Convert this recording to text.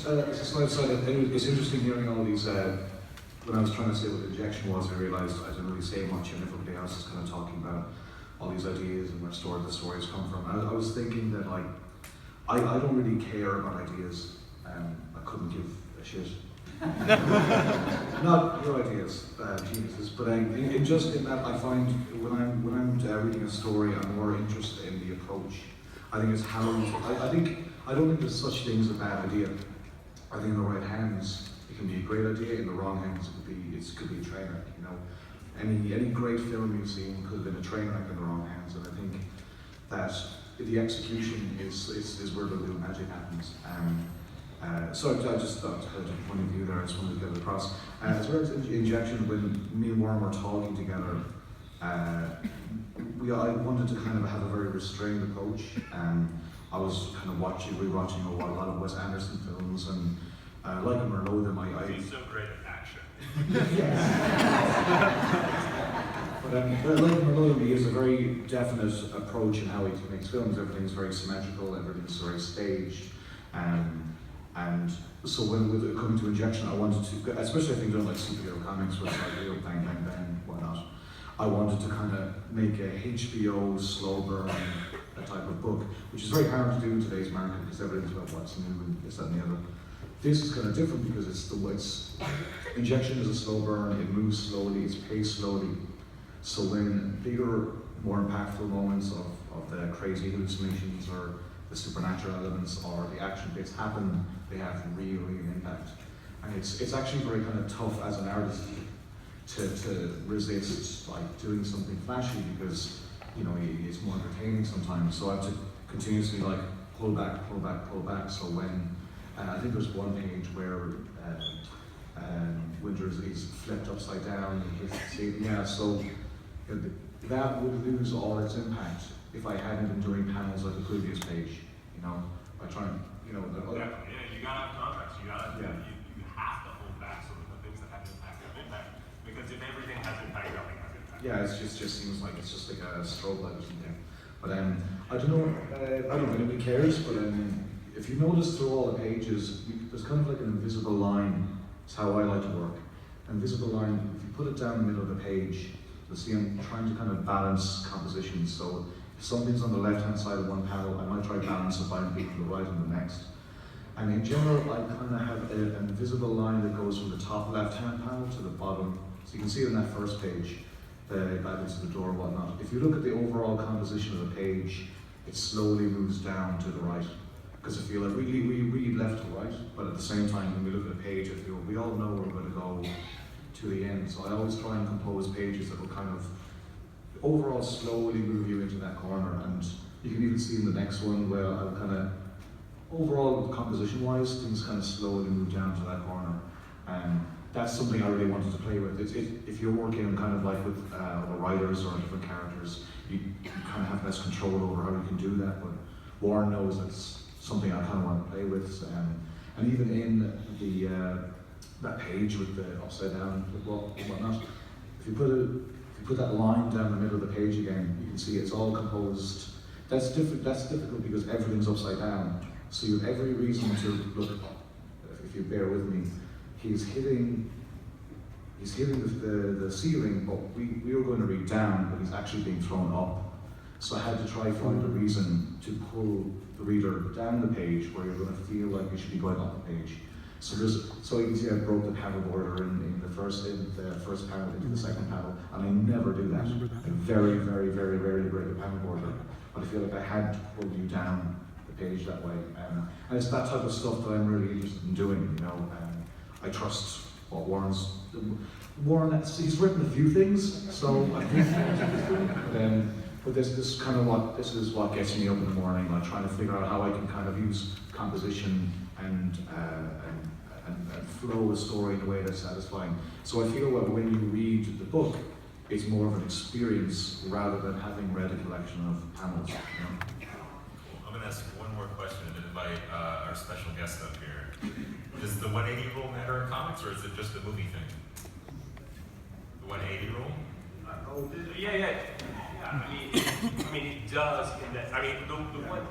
as a slight side, it's interesting hearing all these. When I was trying to say what injection was, I realised I didn't really say much, and everybody else is kind of talking about all these ideas and where the stories come from. I was thinking that like I don't really care about ideas. I couldn't give a shit. Not your ideas, geniuses, but just in that I find when I'm reading a story, I'm more interested in the approach. I think it's how I don't think there's such thing as a bad idea. I think in the right hands it can be a great idea. In the wrong hands it could be a train wreck. You know, any great film you've seen could have been a train wreck in the wrong hands, and I think that the execution is where the real magic happens. So I just thought I had a point of view there. I just wanted to get it across. As far as injection, when me and Warren were talking together, I wanted to kind of have a very restrained approach. I was kind of rewatching a lot of Wes Anderson films, and like him or loathe him, He's so great at action. But like him or loathe him, he has a very definite approach in how he makes films. Everything's very symmetrical, everything's very staged. And so when with it coming to injection, I wanted to, especially if you've done like superhero comics where it's like real bang, bang, bang, whatnot, I wanted to kind of make a HBO slow burn type of book, which is very hard to do in today's market because everything's about what's new and this, that, and the other. This is kind of different because injection is a slow burn, it moves slowly, it's paced slowly. So when bigger, more impactful moments of the crazy hallucinations or the supernatural elements or the action bits happen, they have real impact. And it's actually very kind of tough as an artist to resist like doing something flashy because it's more entertaining sometimes. So I have to continuously like pull back. So when I think there's one page where Winters is flipped upside down. So that would lose all its impact if I hadn't been doing panels like the previous page. By trying, you gotta have contracts. You have to hold back so that the things that have impact have impact. Because if everything has impact, nothing has impact. Yeah, it just seems like it's just like a strobe light or something. But I don't know. I don't know if anybody cares, but if you notice through all the pages, there's kind of like an invisible line. It's how I like to work. An invisible line. If you put it down in the middle of the page, you'll see I'm trying to kind of balance compositions. So if something's on the left-hand side of one panel, I might try to balance it by being to the right on the next. And in general, I kind of have an invisible line that goes from the top left-hand panel to the bottom. So you can see it on that first page, the guidance to the door and whatnot. If you look at the overall composition of the page, it slowly moves down to the right. Because I feel like we read left to right, but at the same time, when we look at a page, I feel we all know we're going to go to the end. So I always try and compose pages that will kind of overall slowly move you into that corner. And you can even see in the next one where I'll kind of, overall composition-wise, things kind of slowly move down to that corner. And that's something I really wanted to play with. If you're working kind of like with the writers or different characters, you kind of have less control over how you can do that. But Warren knows that's something I kind of want to play with. And even in the that page with the upside down and whatnot, if you put that line down the middle of the page again, you can see it's all composed. That's difficult because everything's upside down. So you have every reason to look up. If you bear with me, he's hitting the ceiling, but we were going to read down, but he's actually being thrown up. So I had to try find a reason to pull the reader down the page where you're going to feel like you should be going up the page. So you can see I broke the panel border in the first panel into the second panel, and I never do that. I very, very, very rarely break the panel border, but I feel like I had to pull you down the page that way. And it's that type of stuff that I'm really interested in doing. I trust what Warren, he's written a few things, so I think. But this is what gets me up in the morning, like trying to figure out how I can kind of use composition and flow a story in a way that's satisfying. So I feel that when you read the book, it's more of an experience rather than having read a collection of panels. I'm going to ask one more question and invite our special guest up here. Does the 180 rule matter in comics, or is it just a movie thing? The 180 rule? Yeah. I mean, it does. The one.